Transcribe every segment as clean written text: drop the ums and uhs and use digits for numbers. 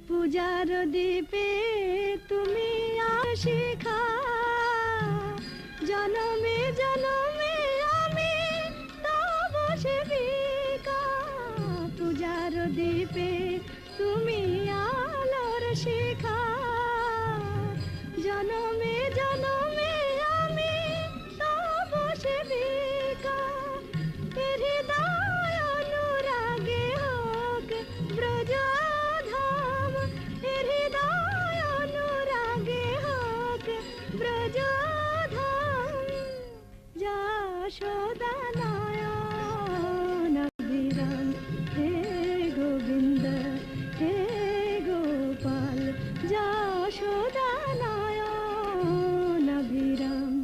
পূজার দীপে তুমি আশিখা, জনমে জনমে আমি তব সেবিকা। পূজার দীপে তুমি আলোর শিখা, জনমে জনমে আমি তব সেবিকা। হৃদয় অনুরাগে হোক ব্রজ যশোদা নয়ন বিরাম। হে গোবিন্দ হে গোপাল, যশোদা নয়ন বিরাম।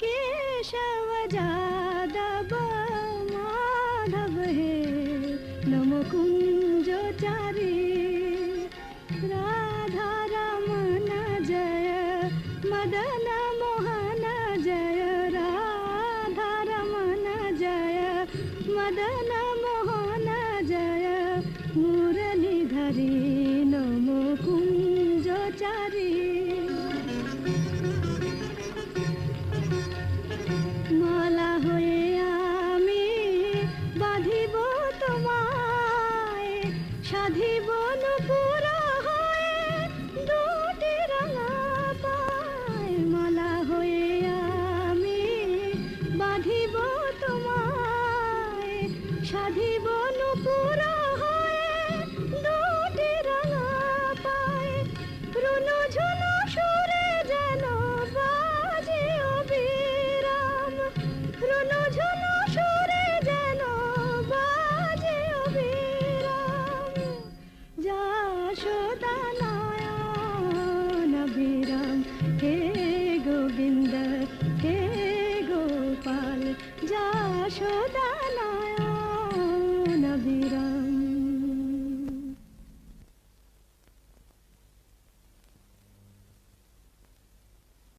केशव जादव माधव हे नम कुंजचारी। राधा रमण जय मदन मोहन जय, राधा रमण जय मदन मोहन जय। मुरलीधरी नम कुंजचारी। माला হয়ে আমি বাঁধিব তোমায়, সাধিব নুপুর